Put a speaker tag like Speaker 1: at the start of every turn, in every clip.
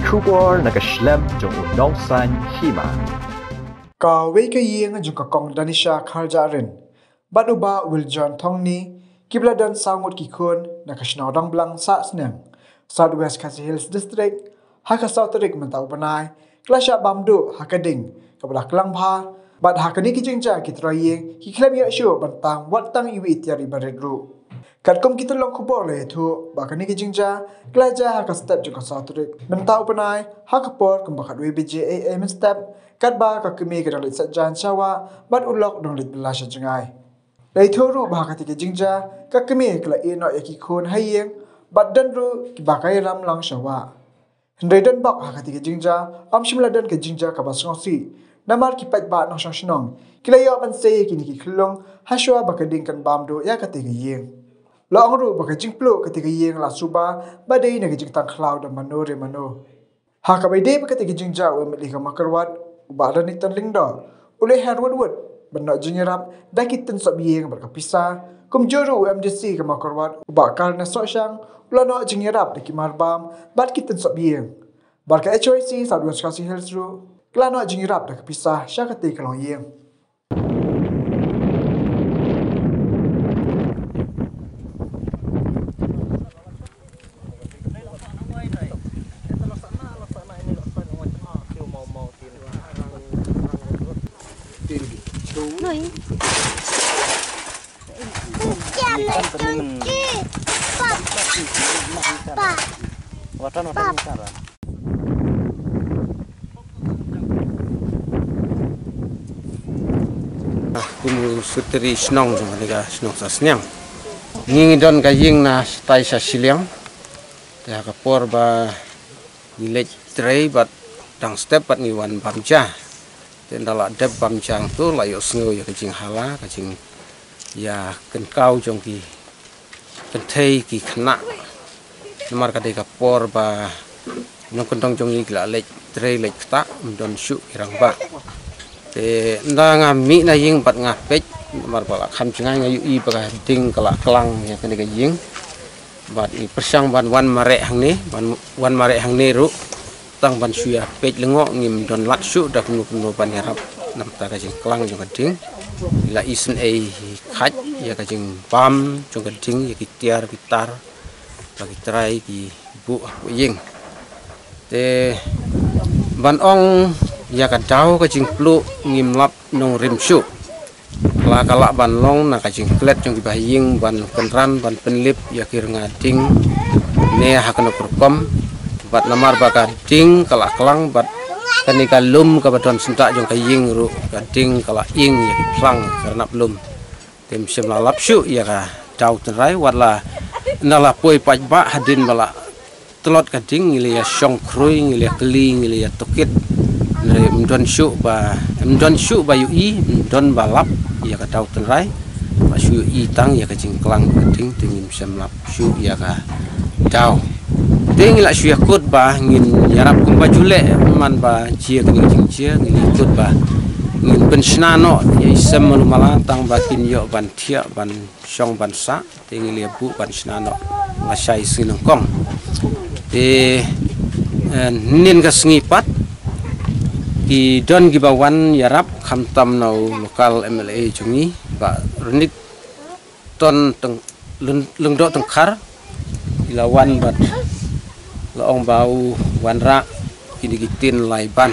Speaker 1: Kubor nakaslem jong unongsan hima.
Speaker 2: Ka wei ka yeng jong ka kong danisha kharjarin. Baduba Wiljon Thongni kibladan sangut kikun nakashnaw dang blang sa sneng. Southwest Khasi Hills District haka Southrik mentau panai klasha bamdu hakading kabla klang pha bad hakani ki jingja kitroyeng ki klem ya shu bantang watang iwi tiari baredru. Katkom kita long kubor le thu bakani ki jingja klaja haka step jong ka Southrik mentau panai hakapor kumbakat WBJA aim step katba ka kemi ka dalit sajan chawa bad ulok dong lit belasha jengai. Lai thoru bahakati ki jingja ka kemi kla ino yaki khun hayeng bad danru ki bakai ram lang shawa. Hendai dan bak hakati ki jingja amshimla dan ki jingja ka basngosi namar ki pat ba nong shnong kilayo ban sei ki ni ki khulong haswa bakading kan bamdo ya kati ki yeng. Lo angru bakajing plo kati ki yeng la suba badai na ki jing tang cloud mano re mano. Hakabai de bakati ki jingja wa meli ka makarwat ubara ni tan lingdo ule herwat benda jengerap dakit ten sok bieng berkapisa kumjuru MDC ke makarwat ubak karna sok syang ulano jengerap daki marbam bat kiten sok bieng barka HOIC Southwest Khasi Hills ru kelano jengerap dak pisah syakati kalong yeng.
Speaker 3: Kumu suteri snong jong liga snong sa snyang ngi don ka ying na tai sa siliang ta ka por ba village trei bat dang step bat ngi wan bamja ten dala dep bamjang tu la yo sngo ya kajing hala kajing ya ken kau jong ki ken thei ki khna namar ka de ka por ba nong kentong jong ni la lek trei lek ta don shu kirang ba te nda ngami na ying bat ngapet mar bala kham chingai ngayu i paga ding kala klang ya kene ka ying bat i persang ban wan mare hang ni wan mare hang ni ru tang ban suya pej lengo ngim don lat su da kunu ban yarap nam ta ka jing klang jong ka ding la isen e khat ya ka jing pam jong ka ding ya ki tiar gitar bagi trai ki bu ying te ban ong ya ka dau ka jing plu ngim lap nong rim su la kala ban long na ka jing klet jong ki baying ban kenran ban penlip ya kir ngading ne ha kana perkom bat namar ba ka ding kala klang bat kani ka lum ka badon sinta jong ka ying ru ka ding kala ing ya ki plang karena belum tem sem la lap su ya ka dau terai wala nala poi paj ba hadin bala telot ka ding ngili ya syong krui ngili ya keli ngili ya tokit mdon shu ba yu i mdon balap ya ka dau tenrai ba shu i tang ya ka jingklang ting tingim semlap shu ya ka dau ting la shu yakut ba ngin yarap kum ba jule man ba chia ka ngin chia ngin ikut ba ngin pensnano ya isem malumala tang ba kin yo ban thia ban syong ban sa ting li bu ban snano la sai sinong kong te nin ka sngipat ki don ki bawan yarap khamtam nau lokal MLA jungi ba renik ton teng lengdo tengkar ilawan bat laong bau wanra kini gitin laiban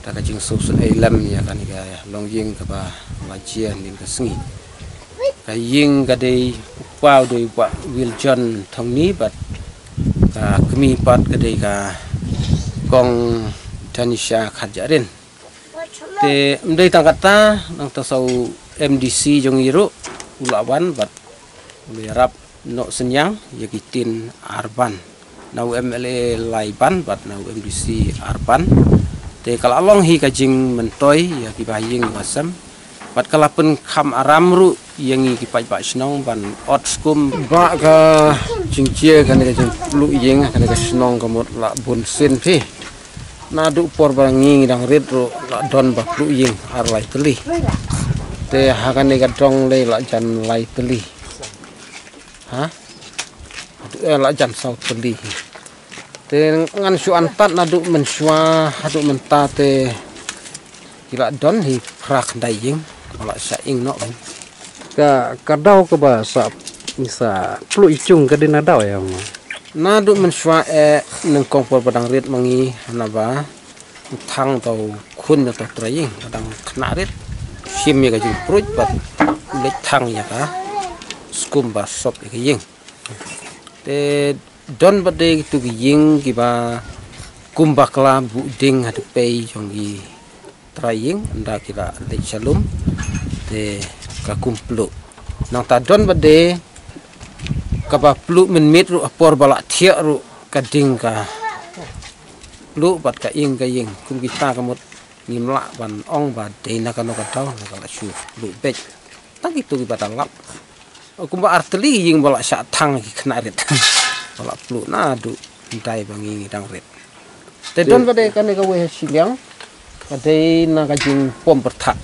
Speaker 3: ta ka jing social elam ya kan ya longjing ka ba lajian nin ka sngi ka ying ka dei upau doi wa Wiljon Thongni bat ka kemi pat ka dei ka kong danisha khajarin te mdei tangkata nang tasau MDC jong iru ulawan bat ulerap no senyang yakitin arban nau MLA laiban bat nau MDC arban te kala long hi kajing mentoy ya ki baying wasam bat kala pun kham aramru yangi ki paj ba snong ban otskum ba ka jingchie kan ka jing lu yeng kan ka snong kamot la bun sin phi nadu por bangi dang retro la don ba plu ying ar lai teli te hakan ka dong le la jan lai teli ha la jan sau teli Te ngan su antat nadu mensua hadu menta te kila don hi prak daying ola sa ing no
Speaker 4: ka dau ke ba sa misa plu icung ke dina dau ya mo
Speaker 3: nadu mensua neng kompor padang rit mangi hanaba thang tau khun tau traying padang khna rit sim ya ka prut bat lek thang ya ka skum ba sop ya ying te don bade tu ying ki ba kumbakla bu ding hadu pei jongi traying anda kira lek shalom te ka kumplu nang ta don bade ka ba plu min mit ru apor bala thia ru ka ding ka lu bat ka ing kum kita kamut ngimla ban ong ba de na ka no ka tau na ka su lu bek tak itu ki batalap kum ba arteli ying bala sa thang ki khna ret bala plu na du dai bangi dang ret te don bade ka ne ka we siliang ka de na ka jing pom perthat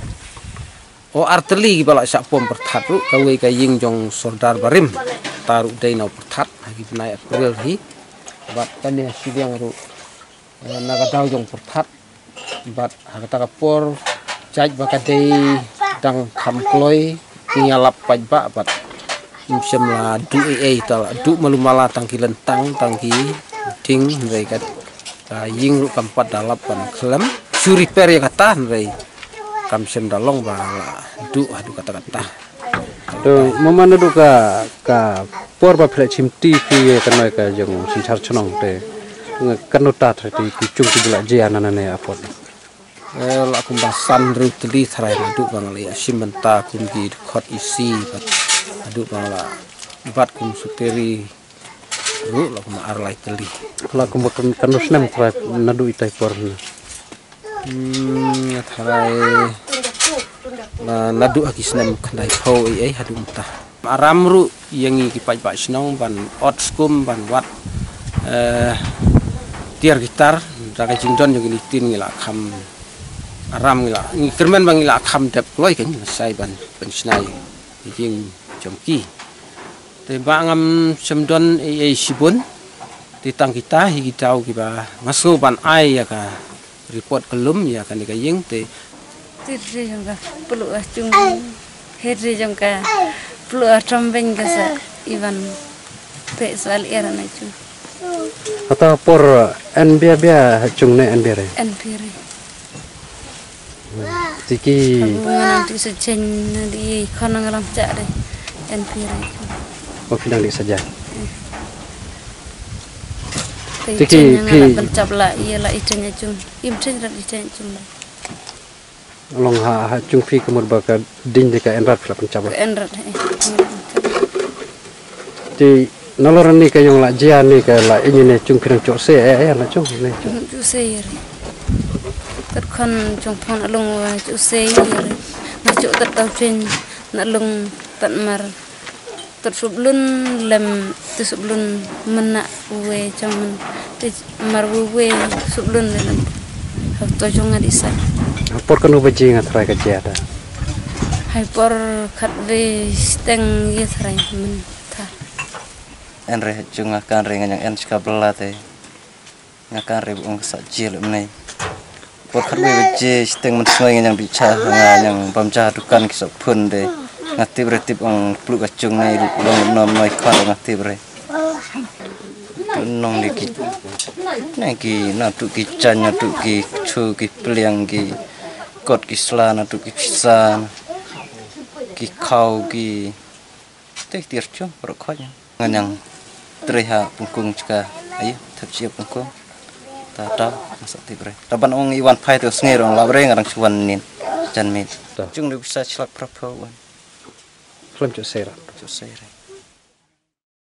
Speaker 3: o arteli ki bala sa pom perthat ru ka we ka ying jong sordar barim taru dai na perthat hagi benai april hi bat ka ne siliang ru naga daw jong perthat bat hagata kapor jaj bakadei dang kamploi ngalap pajba bat imsem la du tal du malumala tangki lentang tangki ding rei kat ying ru kampat dalap pan klem suri per ya kata rei kamsem dalong ba du adu kata-kata
Speaker 4: do momana du ka por ba phla chimti pi ka noi ka jong sinchar chonong te kanutat di kicung di bela jiana nane apot
Speaker 3: la kumbasan ru teli tharai du bang le simenta kum gi khot isi bat adu bang la bat kum suteri ru la kum arlai teli
Speaker 4: la kum kanus nem trai nadu itai por
Speaker 3: tharai na nadu akis nem khnai pho ai hadu mta aram ru yangi ki pai ba snong ban ot skum ban wat tiar gitar daga jingdon yung litin ngila kham aram ngila kermen bang ngila kham dep loi kan sai ban snai jing jongki te bangam semdon e sibun titang kita hi tau ki ba ngasu ban ai ya ka report kelum ya kan ka ying te
Speaker 5: tidri jong ka pelu chung hedri jong ka pelu trombeng ka sa ivan pe soal era na chung
Speaker 4: atau por nbia chung ne nbia re
Speaker 5: enpire
Speaker 4: tiki
Speaker 5: nanti sejen di khana ngalam cak re enpire
Speaker 4: ko pidang di saja
Speaker 5: tiki pi pencap la ia la itenya chung im chen rat itenya chung la
Speaker 4: long ha chung pi kemur baka ding de ka enrat fla pencap
Speaker 5: enrat
Speaker 4: ti noloran ni kayong la jia ni ka la ini ne chung pirang chok se la chung ne
Speaker 5: chu se re tat khon chung phon alung wa chu se re na chu tat tau chen na lung tat mar tat sublun lem tu sublun mena we chang te mar we sublun lem ha to jong adi sa
Speaker 4: por kanu baji ngatrai ka jia da
Speaker 5: hai por khat we steng ye thrai men
Speaker 6: en re chung akan re nganyang en skabla te ngakan re ung sa jil menai por khat we je steng men snoi nganyang bicha nganyang pamja dukan ki pun de ngati retip ong plu ka chung nai long nom noi khat ngati bre nong ni ki nai ki na tu ki chan na tu ki chu ki pliang ki kot ki sla na tu ki pisan ki khau ki tek tir chung por khat nganyang treha pungkung juga ayo thap siap pungkung ta masak tibre taban ong iwan phai tu sngerong labre ngarang chuan nin janmit chung lu bisa chlak prapawan
Speaker 4: flam chok se ra
Speaker 6: chu se